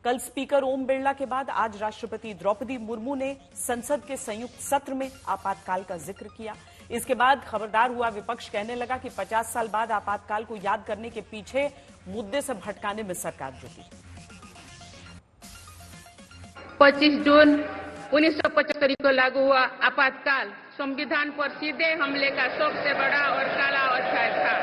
कल स्पीकर ओम बिरला के बाद आज राष्ट्रपति द्रौपदी मुर्मू ने संसद के संयुक्त सत्र में आपातकाल का जिक्र किया। इसके बाद खबरदार हुआ विपक्ष, कहने लगा कि 50 साल बाद आपातकाल को याद करने के पीछे मुद्दे से भटकाने में सरकार जुटी। 25 जून 1975 को लागू हुआ आपातकाल संविधान पर सीधे हमले का सबसे बड़ा और काला अध्याय था।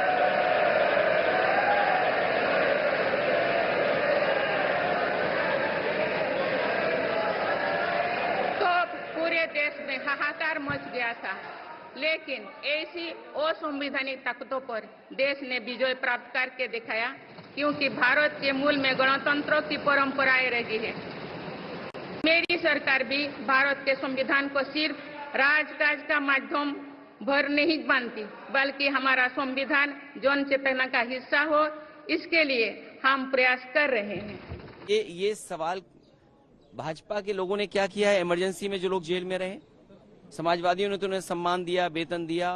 तो पूरे देश में हाहाकार मच गया था, लेकिन ऐसी असंवैधानिक ताकतों पर देश ने विजय प्राप्त करके दिखाया, क्योंकि भारत के मूल में गणतंत्र की परंपराएं रही है। मेरी सरकार भी भारत के संविधान को सिर्फ राजकाज का माध्यम भर नहीं मानती, बल्कि हमारा संविधान जन चेतना का हिस्सा हो, इसके लिए हम प्रयास कर रहे हैं। ये सवाल भाजपा के लोगों ने क्या किया है? इमरजेंसी में जो लोग जेल में रहे, समाजवादियों ने तो उन्हें सम्मान दिया, वेतन दिया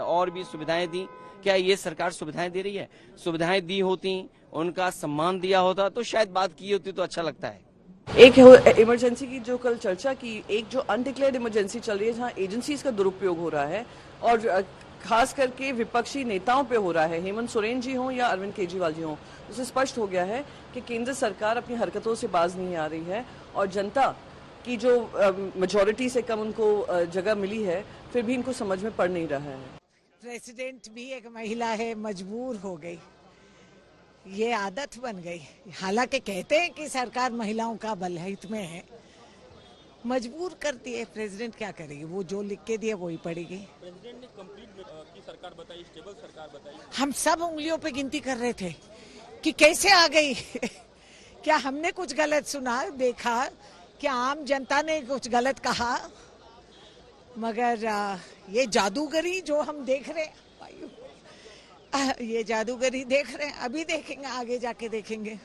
और भी सुविधाएं दी। क्या ये सरकार सुविधाएं दे रही है? सुविधाएं दी होती, उनका सम्मान दिया होता तो शायद बात की होती तो अच्छा लगता है। एक इमरजेंसी की जो कल चर्चा की, एक जो अनडिक्लेयर्ड इमरजेंसी चल रही है जहां एजेंसीज का दुरुपयोग हो रहा है और खास करके विपक्षी नेताओं पे हो रहा है, हेमंत सोरेन जी हों या अरविंद केजरीवाल जी हों, उससे स्पष्ट हो गया है कि केंद्र सरकार अपनी हरकतों से बाज नहीं आ रही है और जनता की जो मेजॉरिटी से कम उनको जगह मिली है, फिर भी इनको समझ में पड़ नहीं रहा है। प्रेसिडेंट भी एक महिला है, मजबूर हो गई, ये आदत बन गई। हालांकि कहते हैं कि सरकार महिलाओं का बल हित में है, मजबूर करती है। प्रेसिडेंट क्या करेगी? वो जो लिख के दिए वही पड़ेगी। प्रेसिडेंट ने कंप्लीट की सरकार बताई, स्टेबल सरकार बताई। हम सब उंगलियों पे गिनती कर रहे थे कि कैसे आ गई। क्या हमने कुछ गलत सुना, देखा? क्या आम जनता ने कुछ गलत कहा? मगर ये जादूगरी जो हम देख रहे हैं, ये जादूगरी देख रहे हैं, अभी देखेंगे, आगे जाके देखेंगे।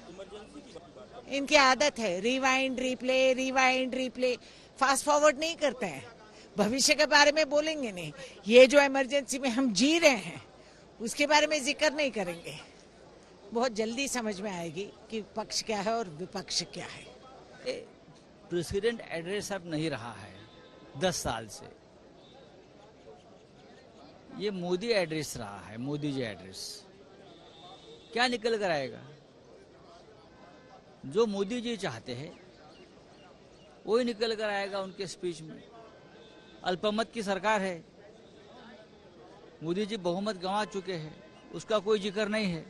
इनकी आदत है रिवाइंड रिप्ले, फास्ट फॉरवर्ड नहीं करते हैं, भविष्य के बारे में बोलेंगे नहीं। ये जो इमरजेंसी में हम जी रहे हैं उसके बारे में जिक्र नहीं करेंगे। बहुत जल्दी समझ में आएगी कि पक्ष क्या है और विपक्ष क्या है। प्रेसिडेंट एड्रेस अब नहीं रहा है 10 साल से, ये मोदी एड्रेस रहा है, मोदी जी एड्रेस। क्या निकल कर आएगा? जो मोदी जी चाहते हैं वही निकल कर आएगा उनके स्पीच में। अल्पमत की सरकार है, मोदी जी बहुमत गंवा चुके हैं, उसका कोई जिक्र नहीं है।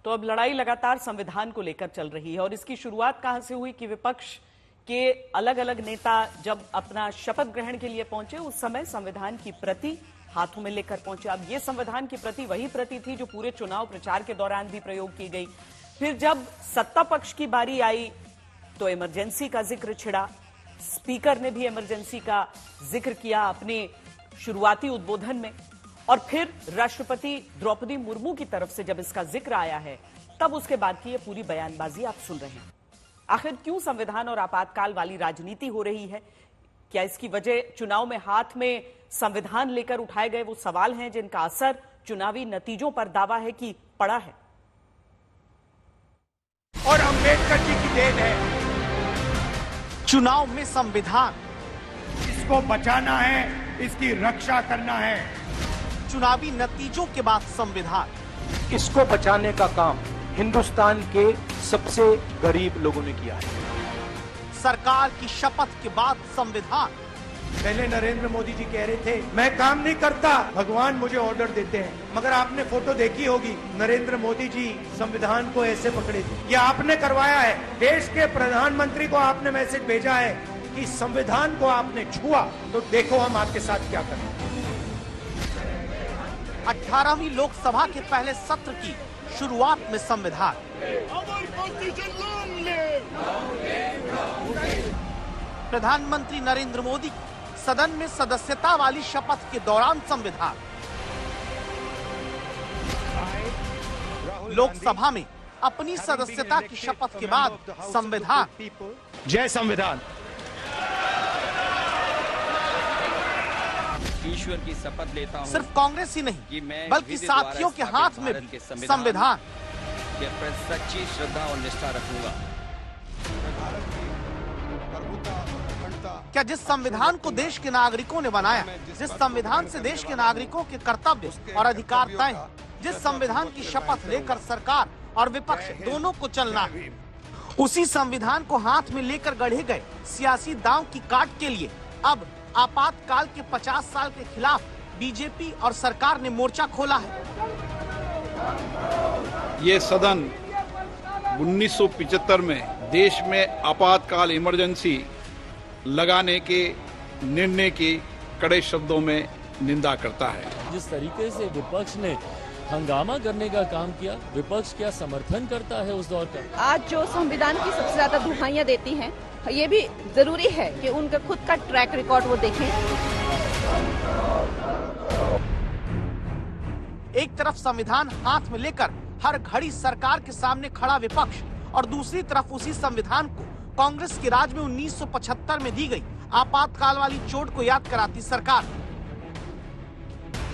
तो अब लड़ाई लगातार संविधान को लेकर चल रही है और इसकी शुरुआत कहां से हुई कि विपक्ष के अलग अलग नेता जब अपना शपथ ग्रहण के लिए पहुंचे, उस समय संविधान की प्रति हाथों में लेकर पहुंचे। अब ये संविधान की प्रति वही प्रति थी जो पूरे चुनाव प्रचार के दौरान भी प्रयोग की गई। फिर जब सत्ता पक्ष की बारी आई तो इमरजेंसी का जिक्र छिड़ा। स्पीकर ने भी इमरजेंसी का जिक्र किया अपने शुरुआती उद्बोधन में और फिर राष्ट्रपति द्रौपदी मुर्मू की तरफ से जब इसका जिक्र आया है तब उसके बाद की ये पूरी बयानबाजी आप सुन रहे हैं। आखिर क्यों संविधान और आपातकाल वाली राजनीति हो रही है? क्या इसकी वजह चुनाव में हाथ में संविधान लेकर उठाए गए वो सवाल हैं जिनका असर चुनावी नतीजों पर दावा है कि पड़ा है? और अंबेडकर जी की देन है। चुनाव में संविधान, इसको बचाना है, इसकी रक्षा करना है। चुनावी नतीजों के बाद संविधान, इसको बचाने का काम हिंदुस्तान के सबसे गरीब लोगों ने किया है। सरकार की शपथ के बाद संविधान। पहले नरेंद्र मोदी जी कह रहे थे मैं काम नहीं करता, भगवान मुझे ऑर्डर देते हैं, मगर आपने फोटो देखी होगी, नरेंद्र मोदी जी संविधान को ऐसे पकड़े थे। ये आपने करवाया है। देश के प्रधानमंत्री को आपने मैसेज भेजा है कि संविधान को आपने छुआ तो देखो हम आपके साथ क्या करें। 18वीं लोकसभा के पहले सत्र की शुरुआत में संविधान। प्रधानमंत्री नरेंद्र मोदी सदन में सदस्यता वाली शपथ के दौरान संविधान। लोकसभा में अपनी सदस्यता की शपथ के बाद संविधान। जय संविधान। ईश्वर की शपथ लेता हूं। सिर्फ कांग्रेस ही नहीं बल्कि साथियों के हाथ में भी संविधान। के प्रति सच्ची श्रद्धा और निष्ठा रखूंगा। क्या जिस संविधान को देश के नागरिकों ने बनाया, जिस संविधान से देश के नागरिकों के कर्तव्य और अधिकार तय हैं, जिस संविधान की शपथ लेकर सरकार और विपक्ष दोनों को चलना है, उसी संविधान को हाथ में लेकर गढ़े गए सियासी दांव की काट के लिए अब आपातकाल के 50 साल के खिलाफ बीजेपी और सरकार ने मोर्चा खोला है। ये सदन 1975 में देश में आपातकाल इमरजेंसी लगाने के निर्णय की कड़े शब्दों में निंदा करता है। जिस तरीके से विपक्ष ने हंगामा करने का काम किया, विपक्ष क्या समर्थन करता है उस दौर का? आज जो संविधान की सबसे ज्यादा दुहाइयां देती हैं, ये भी जरूरी है कि उनका खुद का ट्रैक रिकॉर्ड वो देखें। एक तरफ संविधान हाथ में लेकर हर घड़ी सरकार के सामने खड़ा विपक्ष और दूसरी तरफ उसी संविधान को कांग्रेस के राज में 1975 में दी गई आपातकाल वाली चोट को याद कराती सरकार।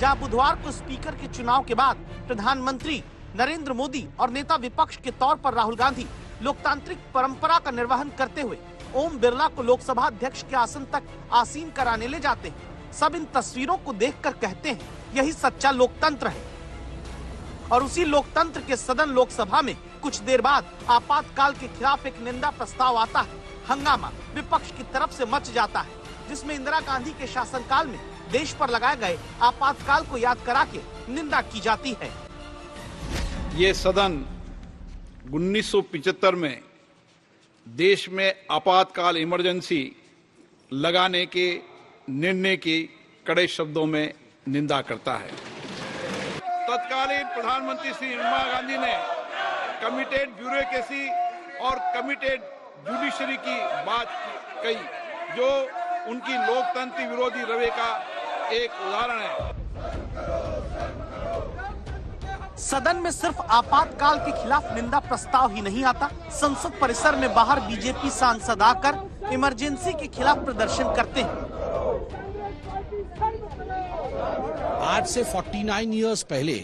जहां बुधवार को स्पीकर के चुनाव के बाद प्रधानमंत्री नरेंद्र मोदी और नेता विपक्ष के तौर पर राहुल गांधी लोकतांत्रिक परंपरा का निर्वहन करते हुए ओम बिरला को लोकसभा अध्यक्ष के आसन तक आसीन कराने ले जाते हैं। सब इन तस्वीरों को देखकर कहते हैं यही सच्चा लोकतंत्र है। और उसी लोकतंत्र के सदन लोकसभा में कुछ देर बाद आपातकाल के खिलाफ एक निंदा प्रस्ताव आता है। हंगामा विपक्ष की तरफ से मच जाता है, जिसमें इंदिरा गांधी के शासनकाल में देश पर लगाए गए आपातकाल को याद करा के निंदा की जाती है। ये सदन 1975 में देश में आपातकाल इमरजेंसी लगाने के निर्णय की कड़े शब्दों में निंदा करता है। तत्कालीन प्रधानमंत्री श्री इंदिरा गांधी ने कमिटेड ब्यूरोक्रेसी और कमिटेड जुडिशरी की बात कही, जो उनकी लोकतंत्र विरोधी रवैये का एक उदाहरण है। सदन में सिर्फ आपातकाल के खिलाफ निंदा प्रस्ताव ही नहीं आता, संसद परिसर में बाहर बीजेपी सांसद आकर इमरजेंसी के खिलाफ प्रदर्शन करते हैं। आज से 49 इयर्स पहले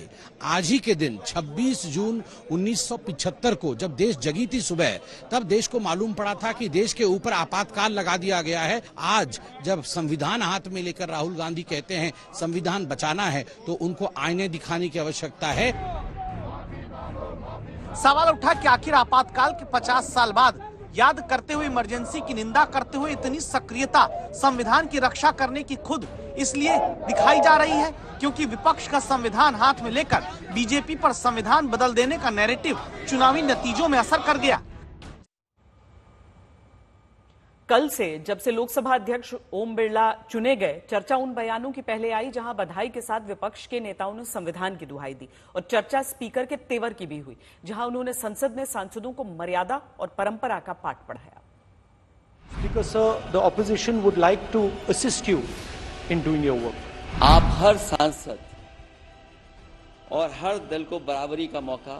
आज ही के दिन 26 जून 1975 को जब देश जगी थी सुबह, तब देश को मालूम पड़ा था कि देश के ऊपर आपातकाल लगा दिया गया है। आज जब संविधान हाथ में लेकर राहुल गांधी कहते हैं संविधान बचाना है, तो उनको आईने दिखाने की आवश्यकता है। सवाल उठा कि आखिर आपातकाल के 50 साल बाद याद करते हुए इमरजेंसी की निंदा करते हुए इतनी सक्रियता संविधान की रक्षा करने की खुद इसलिए दिखाई जा रही है क्योंकि विपक्ष का संविधान हाथ में लेकर बीजेपी पर संविधान बदल देने का नैरेटिव चुनावी नतीजों में असर कर गया। कल से जब से लोकसभा अध्यक्ष ओम बिरला चुने गए, चर्चा उन बयानों की पहले आई जहां बधाई के साथ विपक्ष के नेताओं ने संविधान की दुहाई दी, और चर्चा स्पीकर के तेवर की भी हुई, जहां उन्होंने संसद में सांसदों को मर्यादा और परंपरा का पाठ पढ़ाया। Speaker sir, the opposition would like to assist you in doing your work. आप हर सांसद और हर दल को बराबरी का मौका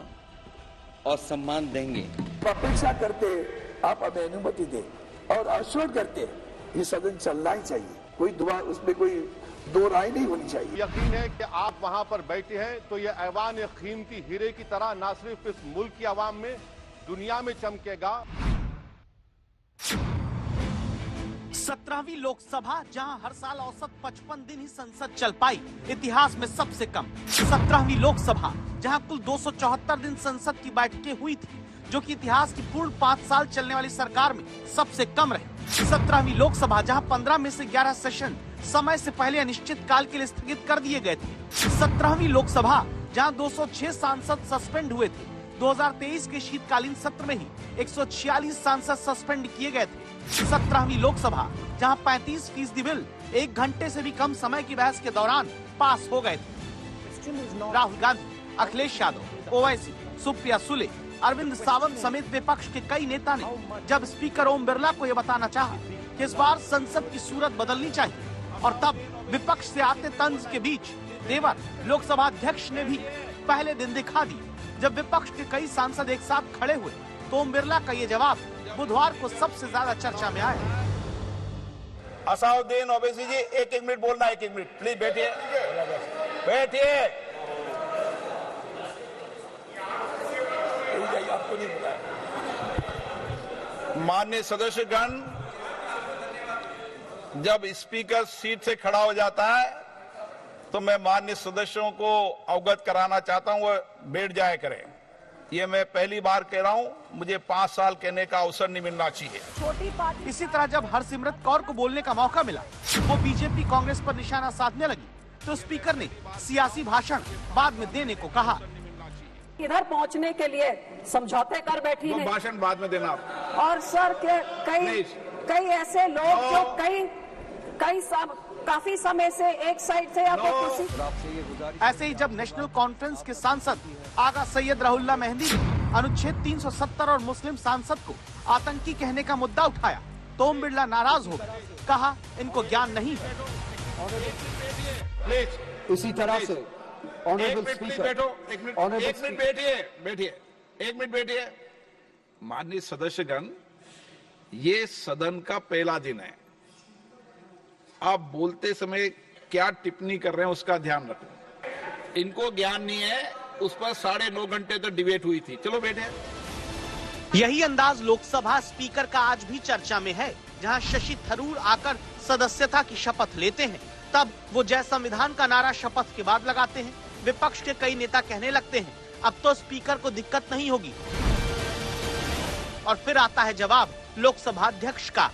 और सम्मान देंगे। अपेक्षा करते आप हमें अनुमति दें और आश्वस्त करते ये सदन चलना ही चाहिए, कोई दुआ उसमें कोई दो राय नहीं होनी चाहिए। यकीन है कि आप वहां पर बैठे हैं तो ये ऐवान एक कीमती हीरे की तरह ना सिर्फ इस मुल्क की आवाम में, दुनिया में चमकेगा। 17वीं लोकसभा जहां हर साल औसत 55 दिन ही संसद चल पाई, इतिहास में सबसे कम। 17वीं लोकसभा जहां कुल 274 दिन संसद की बैठकें हुई थी, जो कि इतिहास की पूर्ण 5 साल चलने वाली सरकार में सबसे कम रहे। 17वीं लोकसभा जहां 15 में से 11 सेशन समय से पहले अनिश्चित काल के लिए स्थगित कर दिए गए थे। 17वीं लोकसभा जहां 206 सांसद सस्पेंड हुए थे। 2023 के शीतकालीन सत्र में ही 146 सांसद सस्पेंड किए गए थे। 17वीं लोकसभा जहां 35% बिल 1 घंटे से भी कम समय की बहस के दौरान पास हो गए थे। राहुल गांधी, अखिलेश यादव, ओवैसी, सुप्रिया सुले, अरविंद सावंत समेत विपक्ष के कई नेता ने जब स्पीकर ओम बिरला को यह बताना चाहा कि इस बार संसद की सूरत बदलनी चाहिए, और तब विपक्ष से आते तंज के बीच देवर लोकसभा अध्यक्ष ने भी पहले दिन दिखा दी। जब विपक्ष के कई सांसद एक साथ खड़े हुए तो ओम बिरला का ये जवाब बुधवार को सबसे ज्यादा चर्चा में आया। असाउद्दीन ओवैसी जी, एक मिनट बोलना, 1 मिनट प्लीज बैठिए, बैठिए। चली जाएगी, आपको नहीं मिला है। माननीय सदस्यगण, जब स्पीकर सीट से खड़ा हो जाता है तो मैं माननीय सदस्यों को अवगत कराना चाहता हूं, वह बैठ जाया करें। ये मैं पहली बार कह रहा हूं, मुझे 5 साल कहने का अवसर नहीं मिलना चाहिए। इसी तरह जब हरसिमरत कौर को बोलने का मौका मिला, वो बीजेपी कांग्रेस पर निशाना साधने लगी, तो स्पीकर ने सियासी भाषण बाद में देने को कहा। इधर पहुंचने के लिए समझौते कर बैठी है। भाषण बाद में देना। और सर के कई ऐसे लोग जो काफी समय से एक साइड से या कुर्सी। ऐसे ही जब नेशनल कॉन्फ्रेंस के सांसद आगा सैयद रहुल्ला मेहंदी ने अनुच्छेद 370 और मुस्लिम सांसद को आतंकी कहने का मुद्दा उठाया तो ओम बिरला नाराज हो गए, कहा इनको ज्ञान नहीं है। इसी तरह से ऑनरेबल स्पीकर, एक मिनट बैठिए। माननीय सदस्यगण, ये सदन का पहला दिन है। आप बोलते समय क्या टिप्पणी कर रहे हैं उसका ध्यान रखें। इनको ज्ञान नहीं है, उस पर 9.5 घंटे तक डिबेट हुई थी। चलो बैठे। यही अंदाज लोकसभा स्पीकर का आज भी चर्चा में है, जहां शशि थरूर आकर सदस्यता की शपथ लेते हैं, तब वो जय संविधान का नारा शपथ के बाद लगाते हैं। विपक्ष के कई नेता कहने लगते हैं अब तो स्पीकर को दिक्कत नहीं होगी, और फिर आता है जवाब लोकसभा अध्यक्ष का।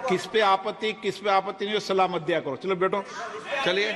किस पे आपत्ति नहीं हो, सलाह मत दिया करो। चलो बैठो, चलिए।